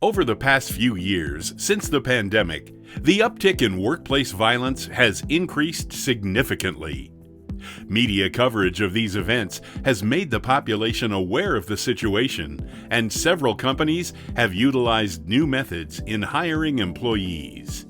Over the past few years, since the pandemic, the uptick in workplace violence has increased significantly. Media coverage of these events has made the population aware of the situation, and several companies have utilized new methods in hiring employees.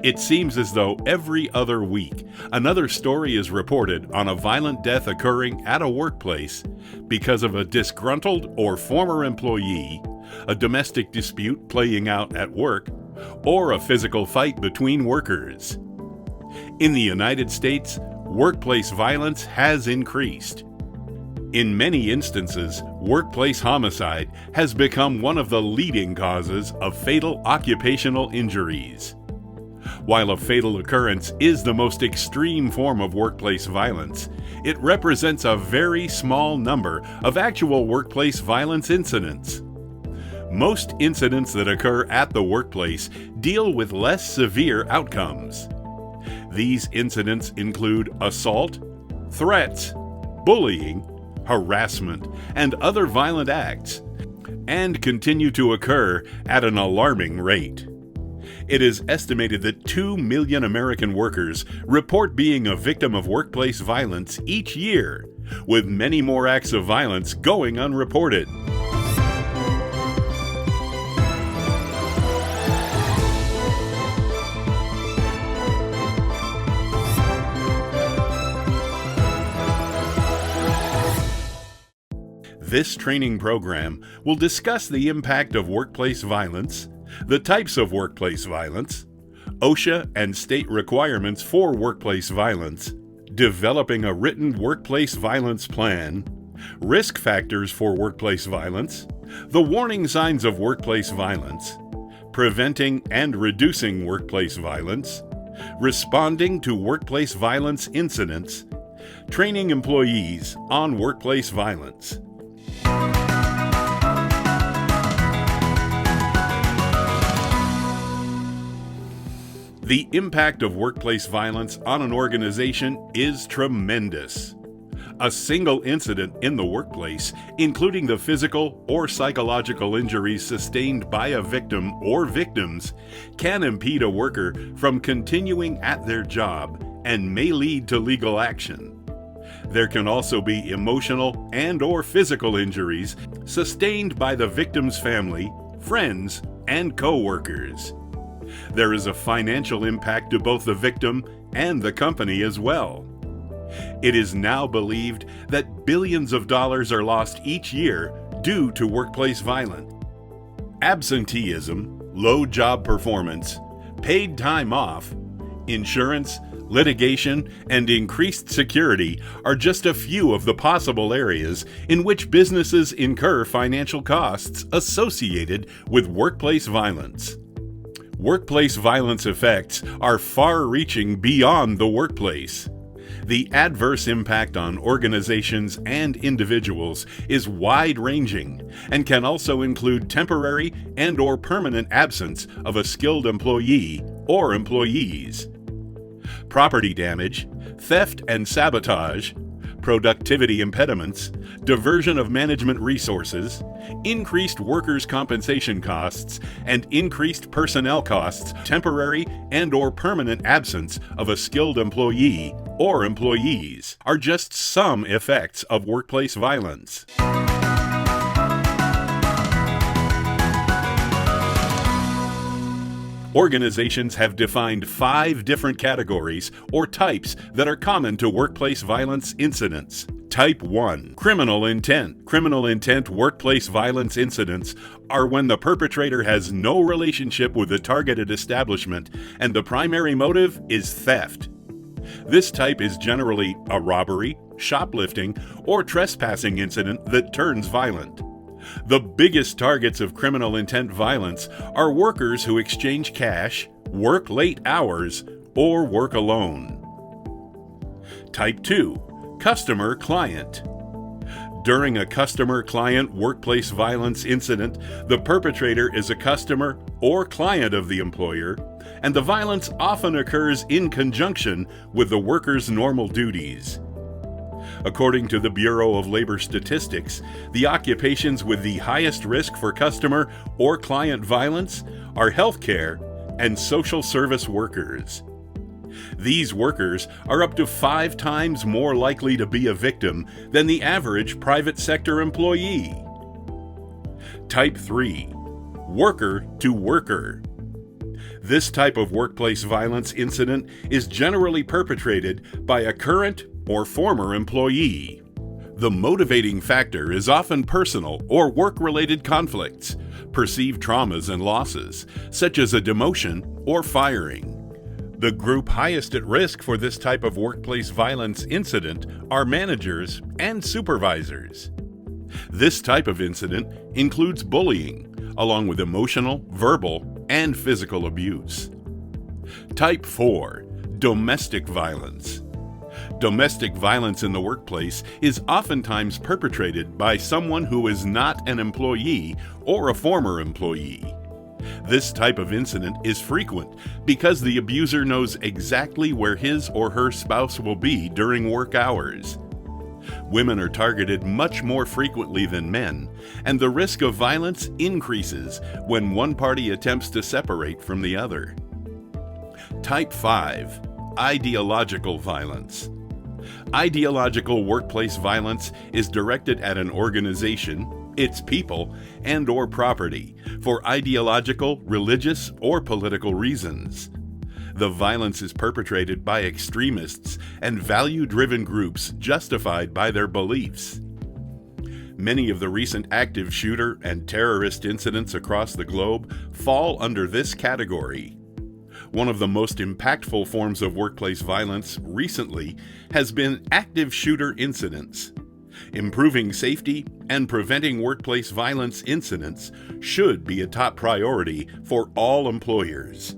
It seems as though every other week, another story is reported on a violent death occurring at a workplace because of a disgruntled or former employee, a domestic dispute playing out at work, or a physical fight between workers. In the United States, workplace violence has increased. In many instances, workplace homicide has become one of the leading causes of fatal occupational injuries. While a fatal occurrence is the most extreme form of workplace violence, it represents a very small number of actual workplace violence incidents. Most incidents that occur at the workplace deal with less severe outcomes. These incidents include assault, threats, bullying, harassment, and other violent acts, and continue to occur at an alarming rate. It is estimated that 2 million American workers report being a victim of workplace violence each year, with many more acts of violence going unreported. This training program will discuss the impact of workplace violence, the types of workplace violence, OSHA and state requirements for workplace violence, developing a written workplace violence plan, risk factors for workplace violence, the warning signs of workplace violence, preventing and reducing workplace violence, responding to workplace violence incidents, training employees on workplace violence. The impact of workplace violence on an organization is tremendous. A single incident in the workplace, including the physical or psychological injuries sustained by a victim or victims, can impede a worker from continuing at their job and may lead to legal action. There can also be emotional and/or physical injuries sustained by the victim's family, friends, and co-workers. There is a financial impact to both the victim and the company as well. It is now believed that billions of dollars are lost each year due to workplace violence. Absenteeism, low job performance, paid time off, insurance, litigation, and increased security are just a few of the possible areas in which businesses incur financial costs associated with workplace violence. Workplace violence effects are far-reaching beyond the workplace. The adverse impact on organizations and individuals is wide-ranging and can also include temporary and/or permanent absence of a skilled employee or employees. Property damage, theft and sabotage, productivity impediments, diversion of management resources, increased workers' compensation costs, and increased personnel costs, temporary and/or permanent absence of a skilled employee or employees are just some effects of workplace violence. Organizations have defined 5 different categories or types that are common to workplace violence incidents. Type 1. Criminal intent. Criminal intent workplace violence incidents are when the perpetrator has no relationship with the targeted establishment and the primary motive is theft. This type is generally a robbery, shoplifting, or trespassing incident that turns violent. The biggest targets of criminal intent violence are workers who exchange cash, work late hours, or work alone. Type 2. Customer-client. During a customer-client workplace violence incident, the perpetrator is a customer or client of the employer, and the violence often occurs in conjunction with the worker's normal duties. According to the Bureau of Labor Statistics, the occupations with the highest risk for customer or client violence are healthcare and social service workers. These workers are up to 5 times more likely to be a victim than the average private sector employee. Type 3. Worker to worker. This type of workplace violence incident is generally perpetrated by a current or former employee. The motivating factor is often personal or work-related conflicts, perceived traumas and losses, such as a demotion or firing. The group highest at risk for this type of workplace violence incident are managers and supervisors. This type of incident includes bullying, along with emotional, verbal, and physical abuse. Type 4. Domestic violence. Domestic violence in the workplace is oftentimes perpetrated by someone who is not an employee or a former employee. This type of incident is frequent because the abuser knows exactly where his or her spouse will be during work hours. Women are targeted much more frequently than men, and the risk of violence increases when one party attempts to separate from the other. Type 5. Ideological violence. Ideological workplace violence is directed at an organization, its people, and/or property for ideological, religious, or political reasons. The violence is perpetrated by extremists and value-driven groups justified by their beliefs. Many of the recent active shooter and terrorist incidents across the globe fall under this category. One of the most impactful forms of workplace violence recently has been active shooter incidents. Improving safety and preventing workplace violence incidents should be a top priority for all employers.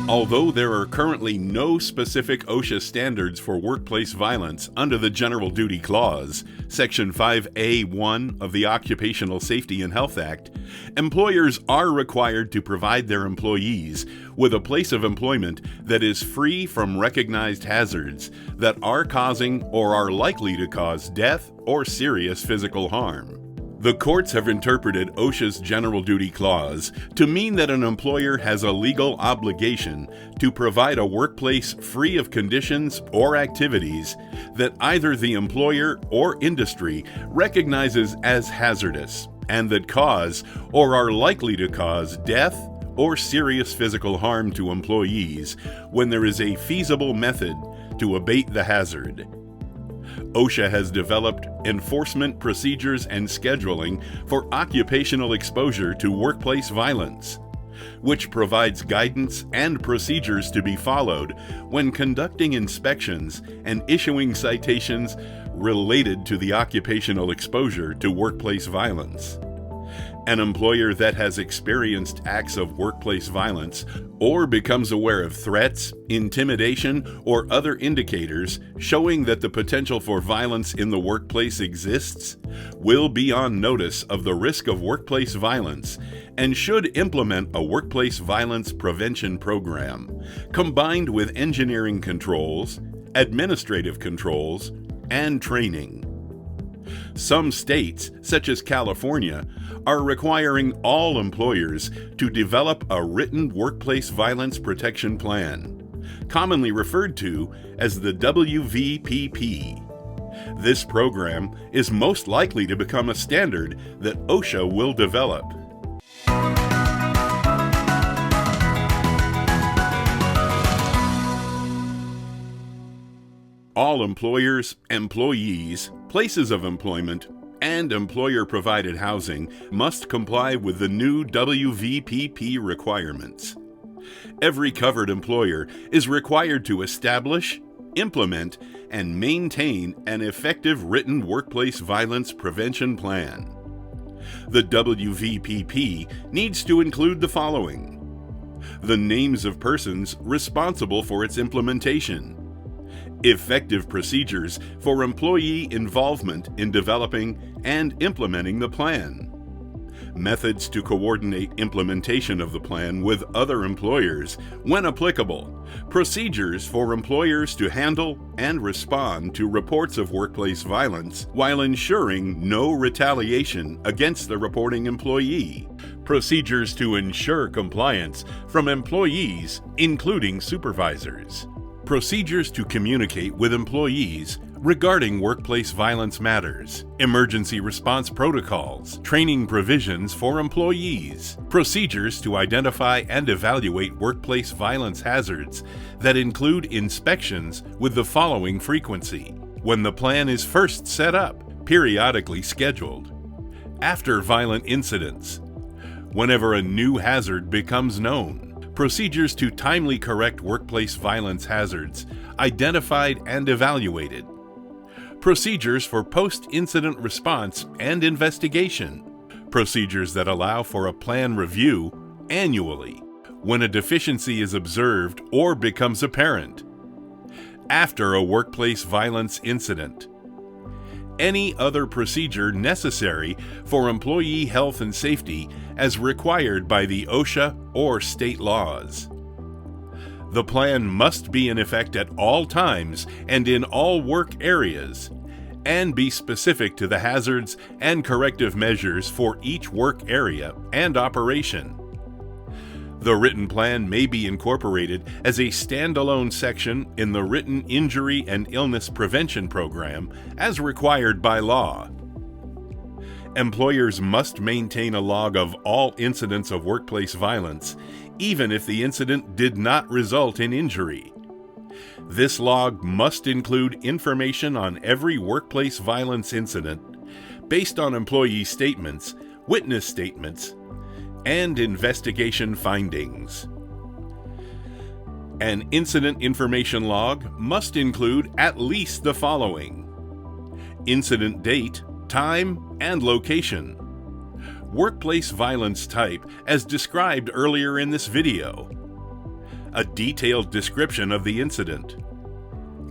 Although there are currently no specific OSHA standards for workplace violence under the General Duty Clause, Section 5A1 of the Occupational Safety and Health Act, employers are required to provide their employees with a place of employment that is free from recognized hazards that are causing or are likely to cause death or serious physical harm. The courts have interpreted OSHA's General Duty Clause to mean that an employer has a legal obligation to provide a workplace free of conditions or activities that either the employer or industry recognizes as hazardous and that cause or are likely to cause death or serious physical harm to employees when there is a feasible method to abate the hazard. OSHA has developed enforcement procedures and scheduling for occupational exposure to workplace violence, which provides guidance and procedures to be followed when conducting inspections and issuing citations related to the occupational exposure to workplace violence. An employer that has experienced acts of workplace violence or becomes aware of threats, intimidation, or other indicators showing that the potential for violence in the workplace exists will be on notice of the risk of workplace violence and should implement a workplace violence prevention program combined with engineering controls, administrative controls, and training. Some states, such as California, are requiring all employers to develop a written workplace violence protection plan, commonly referred to as the WVPP. This program is most likely to become a standard that OSHA will develop. All employers, employees, places of employment, and employer-provided housing must comply with the new WVPP requirements. Every covered employer is required to establish, implement, and maintain an effective written workplace violence prevention plan. The WVPP needs to include the following: the names of persons responsible for its implementation, effective procedures for employee involvement in developing and implementing the plan, methods to coordinate implementation of the plan with other employers when applicable, procedures for employers to handle and respond to reports of workplace violence while ensuring no retaliation against the reporting employee, procedures to ensure compliance from employees, including supervisors, procedures to communicate with employees regarding workplace violence matters, emergency response protocols, training provisions for employees, procedures to identify and evaluate workplace violence hazards that include inspections with the following frequency: when the plan is first set up, periodically scheduled, after violent incidents, whenever a new hazard becomes known, procedures to timely correct workplace violence hazards identified and evaluated, procedures for post-incident response and investigation, procedures that allow for a plan review annually when a deficiency is observed or becomes apparent, after a workplace violence incident, any other procedure necessary for employee health and safety as required by the OSHA or state laws. The plan must be in effect at all times and in all work areas, and be specific to the hazards and corrective measures for each work area and operation. The written plan may be incorporated as a standalone section in the Written Injury and Illness Prevention Program as required by law. Employers must maintain a log of all incidents of workplace violence, even if the incident did not result in injury. This log must include information on every workplace violence incident based on employee statements, witness statements, and investigation findings. An incident information log must include at least the following: incident date, time, and location, workplace violence type as described earlier in this video, a detailed description of the incident,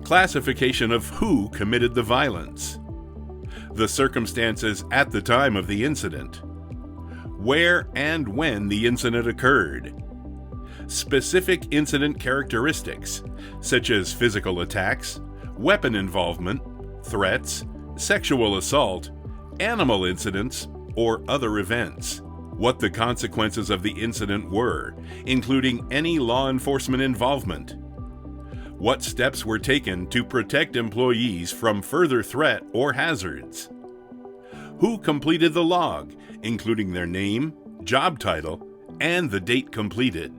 classification of who committed the violence, the circumstances at the time of the incident, where and when the incident occurred, specific incident characteristics such as physical attacks, weapon involvement, threats, sexual assault, animal incidents, or other events, what the consequences of the incident were, including any law enforcement involvement, what steps were taken to protect employees from further threat or hazards, who completed the log, including their name, job title, and the date completed.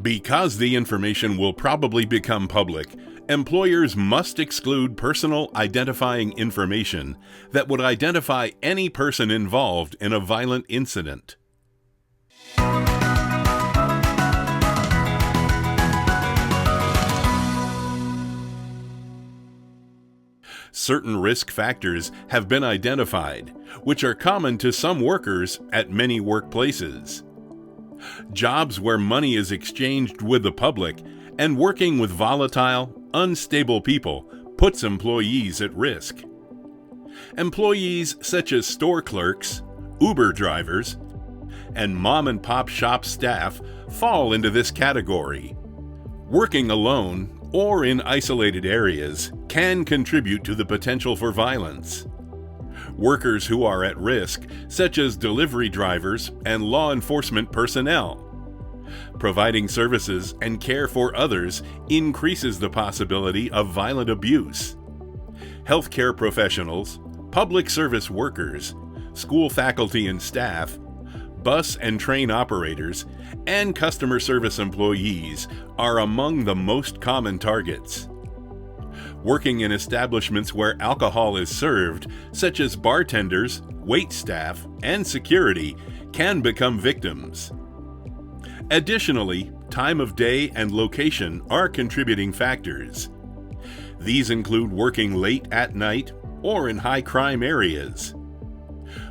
Because the information will probably become public, employers must exclude personal identifying information that would identify any person involved in a violent incident. Certain risk factors have been identified, which are common to some workers at many workplaces. Jobs where money is exchanged with the public and working with volatile, unstable people puts employees at risk. Employees such as store clerks, Uber drivers, and mom-and-pop shop staff fall into this category. Working alone or in isolated areas can contribute to the potential for violence. Workers who are at risk, such as delivery drivers and law enforcement personnel. Providing services and care for others increases the possibility of violent abuse. Healthcare professionals, public service workers, school faculty and staff, bus and train operators, and customer service employees are among the most common targets. Working in establishments where alcohol is served, such as bartenders, wait staff, and security, can become victims. Additionally, time of day and location are contributing factors. These include working late at night or in high-crime areas.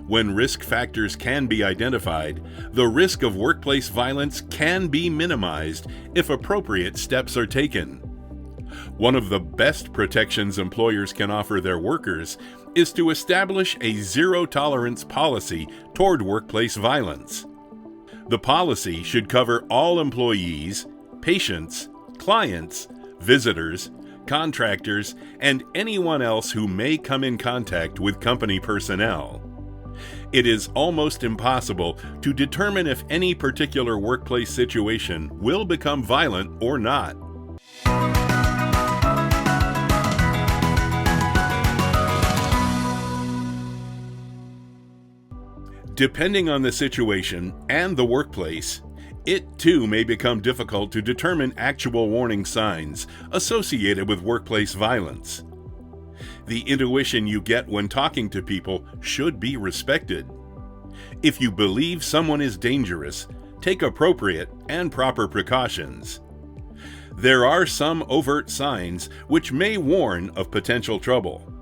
When risk factors can be identified, the risk of workplace violence can be minimized if appropriate steps are taken. One of the best protections employers can offer their workers is to establish a zero-tolerance policy toward workplace violence. The policy should cover all employees, patients, clients, visitors, contractors, and anyone else who may come in contact with company personnel. It is almost impossible to determine if any particular workplace situation will become violent or not. Depending on the situation and the workplace, it too may become difficult to determine actual warning signs associated with workplace violence. The intuition you get when talking to people should be respected. If you believe someone is dangerous, take appropriate and proper precautions. There are some overt signs which may warn of potential trouble.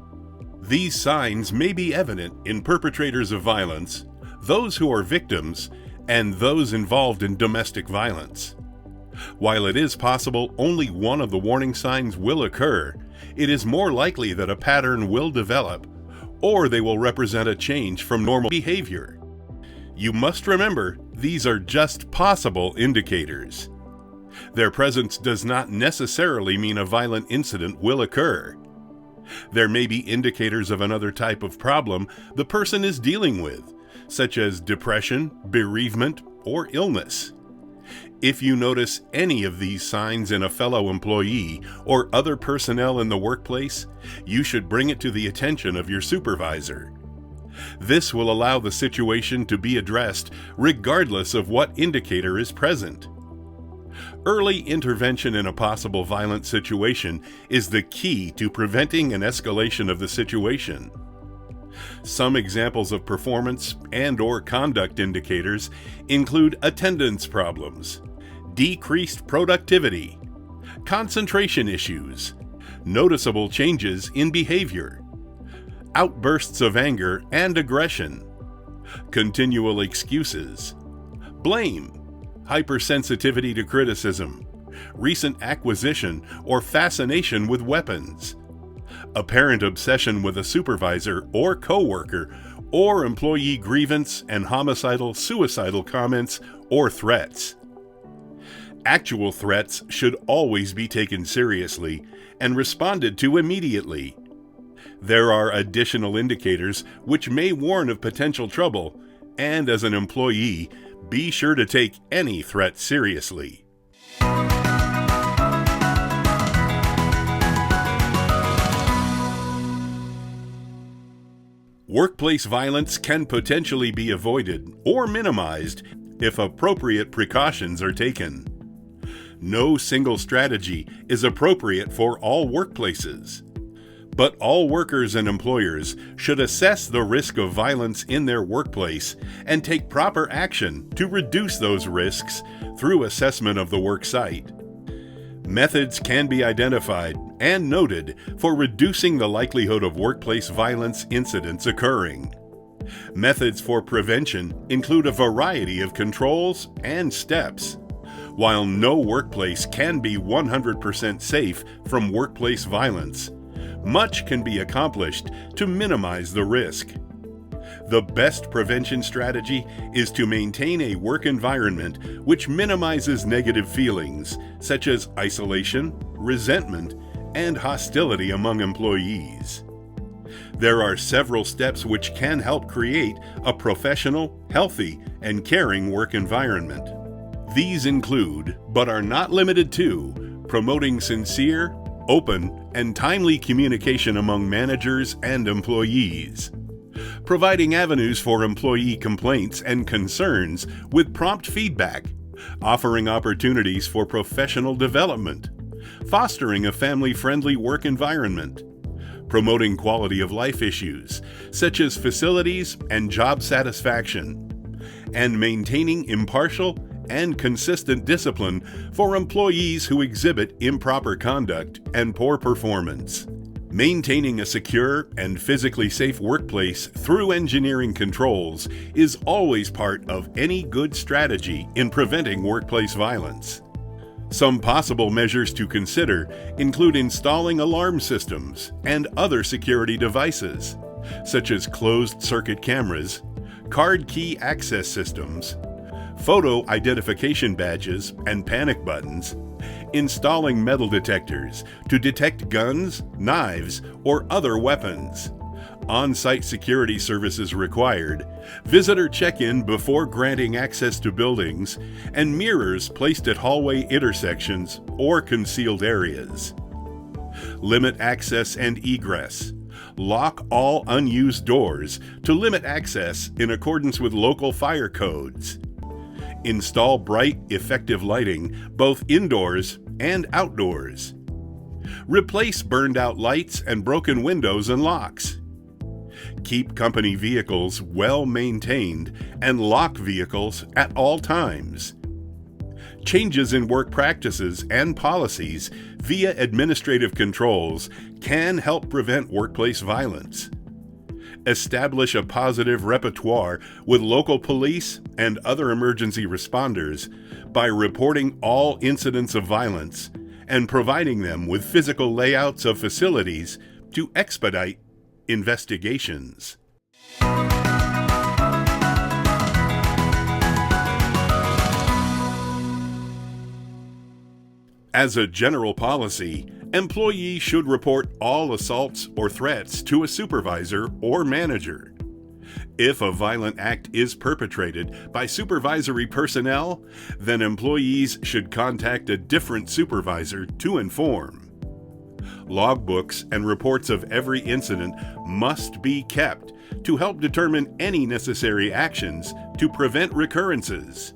These signs may be evident in perpetrators of violence, those who are victims, and those involved in domestic violence. While it is possible only one of the warning signs will occur, it is more likely that a pattern will develop, or they will represent a change from normal behavior. You must remember, these are just possible indicators. Their presence does not necessarily mean a violent incident will occur. There may be indicators of another type of problem the person is dealing with, such as depression, bereavement, or illness. If you notice any of these signs in a fellow employee or other personnel in the workplace, you should bring it to the attention of your supervisor. This will allow the situation to be addressed regardless of what indicator is present. Early intervention in a possible violent situation is the key to preventing an escalation of the situation. Some examples of performance and/or conduct indicators include attendance problems, decreased productivity, concentration issues, noticeable changes in behavior, outbursts of anger and aggression, continual excuses, blame, hypersensitivity to criticism, recent acquisition or fascination with weapons, apparent obsession with a supervisor or coworker, or employee grievance and homicidal, suicidal comments or threats. Actual threats should always be taken seriously and responded to immediately. There are additional indicators which may warn of potential trouble, and as an employee, be sure to take any threat seriously. Workplace violence can potentially be avoided or minimized if appropriate precautions are taken. No single strategy is appropriate for all workplaces, but all workers and employers should assess the risk of violence in their workplace and take proper action to reduce those risks through assessment of the work site. Methods can be identified and noted for reducing the likelihood of workplace violence incidents occurring. Methods for prevention include a variety of controls and steps. While no workplace can be 100% safe from workplace violence, much can be accomplished to minimize the risk. The best prevention strategy is to maintain a work environment which minimizes negative feelings, such as isolation, resentment, and hostility among employees. There are several steps which can help create a professional, healthy, and caring work environment. These include, but are not limited to, promoting sincere, open, and timely communication among managers and employees, providing avenues for employee complaints and concerns with prompt feedback, offering opportunities for professional development, fostering a family-friendly work environment, promoting quality of life issues such as facilities and job satisfaction, and maintaining impartial and consistent discipline for employees who exhibit improper conduct and poor performance. Maintaining a secure and physically safe workplace through engineering controls is always part of any good strategy in preventing workplace violence. Some possible measures to consider include installing alarm systems and other security devices, such as closed-circuit cameras, card key access systems, photo identification badges and panic buttons, installing metal detectors to detect guns, knives, or other weapons, on-site security services required, visitor check-in before granting access to buildings, and mirrors placed at hallway intersections or concealed areas. Limit access and egress. Lock all unused doors to limit access in accordance with local fire codes. Install bright, effective lighting both indoors and outdoors. Replace burned-out lights and broken windows and locks. Keep company vehicles well maintained and lock vehicles at all times. Changes in work practices and policies via administrative controls can help prevent workplace violence. Establish a positive repertoire with local police and other emergency responders by reporting all incidents of violence and providing them with physical layouts of facilities to expedite investigations. As a general policy, employees should report all assaults or threats to a supervisor or manager. If a violent act is perpetrated by supervisory personnel, then employees should contact a different supervisor to inform. Logbooks and reports of every incident must be kept to help determine any necessary actions to prevent recurrences.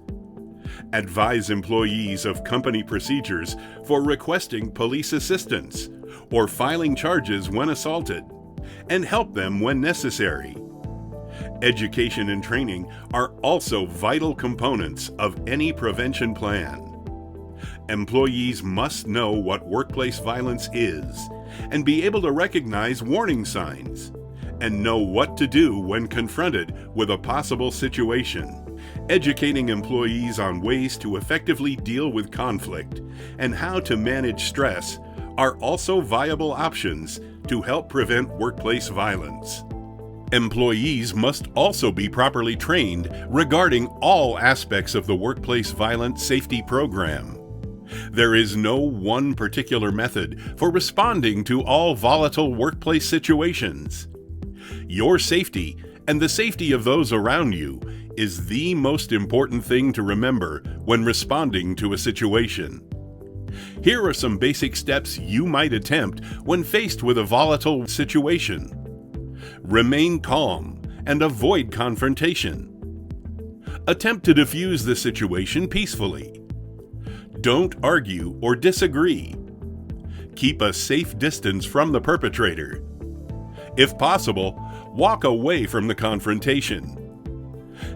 Advise employees of company procedures for requesting police assistance or filing charges when assaulted, and help them when necessary. Education and training are also vital components of any prevention plan. Employees must know what workplace violence is and be able to recognize warning signs and know what to do when confronted with a possible situation. Educating employees on ways to effectively deal with conflict and how to manage stress are also viable options to help prevent workplace violence. Employees must also be properly trained regarding all aspects of the workplace violence safety program. There is no one particular method for responding to all volatile workplace situations. Your safety and the safety of those around you is the most important thing to remember when responding to a situation. Here are some basic steps you might attempt when faced with a volatile situation. Remain calm and avoid confrontation. Attempt to diffuse the situation peacefully. Don't argue or disagree. Keep a safe distance from the perpetrator. If possible, walk away from the confrontation.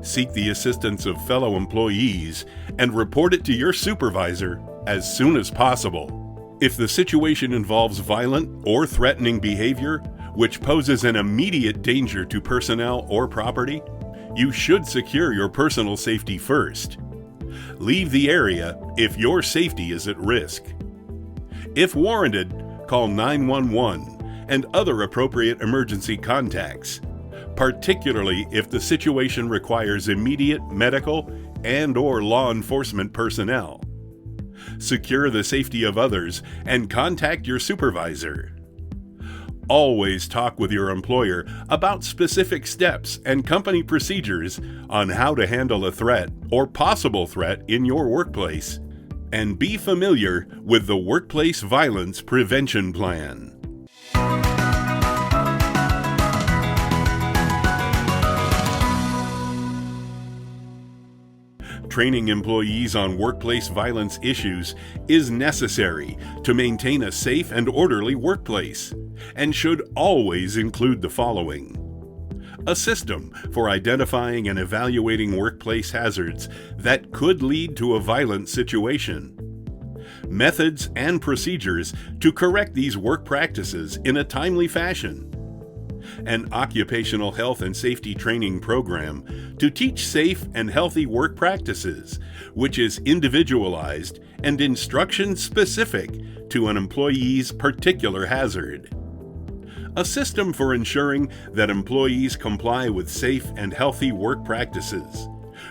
Seek the assistance of fellow employees and report it to your supervisor as soon as possible. If the situation involves violent or threatening behavior, which poses an immediate danger to personnel or property, you should secure your personal safety first. Leave the area if your safety is at risk. If warranted, call 911 and other appropriate emergency contacts, particularly if the situation requires immediate medical and/or law enforcement personnel. Secure the safety of others and contact your supervisor. Always talk with your employer about specific steps and company procedures on how to handle a threat or possible threat in your workplace, and be familiar with the Workplace Violence Prevention Plan. Training employees on workplace violence issues is necessary to maintain a safe and orderly workplace, and should always include the following: a system for identifying and evaluating workplace hazards that could lead to a violent situation, methods and procedures to correct these work practices in a timely fashion, an occupational health and safety training program to teach safe and healthy work practices, which is individualized and instruction specific to an employee's particular hazard, a system for ensuring that employees comply with safe and healthy work practices,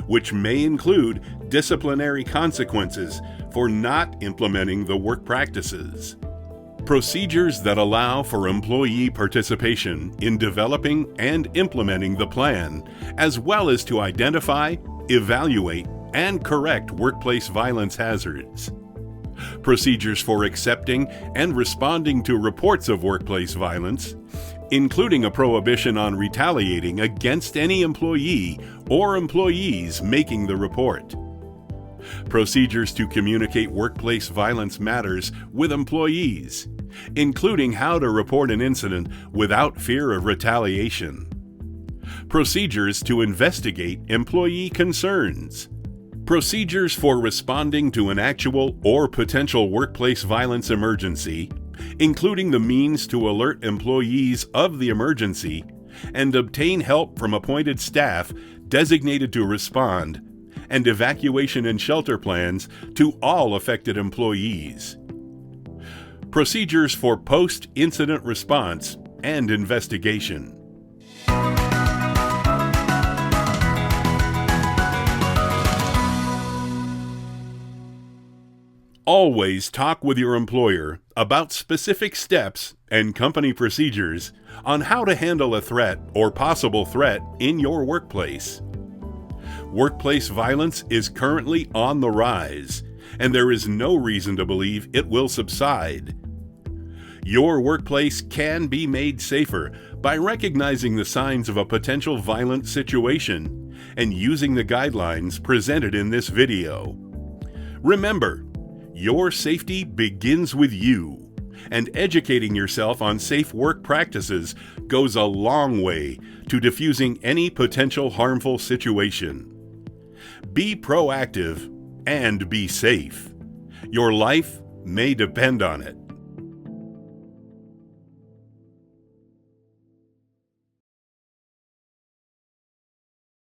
which may include disciplinary consequences for not implementing the work practices. Procedures that allow for employee participation in developing and implementing the plan, as well as to identify, evaluate, and correct workplace violence hazards. Procedures for accepting and responding to reports of workplace violence, including a prohibition on retaliating against any employee or employees making the report. Procedures to communicate workplace violence matters with employees, including how to report an incident without fear of retaliation. Procedures to investigate employee concerns. Procedures for responding to an actual or potential workplace violence emergency, including the means to alert employees of the emergency and obtain help from appointed staff designated to respond, and evacuation and shelter plans to all affected employees. Procedures for post-incident response and investigation. Always talk with your employer about specific steps and company procedures on how to handle a threat or possible threat in your workplace. Workplace violence is currently on the rise, and there is no reason to believe it will subside. Your workplace can be made safer by recognizing the signs of a potential violent situation and using the guidelines presented in this video. Remember, your safety begins with you, and educating yourself on safe work practices goes a long way to diffusing any potential harmful situation. Be proactive and be safe. Your life may depend on it.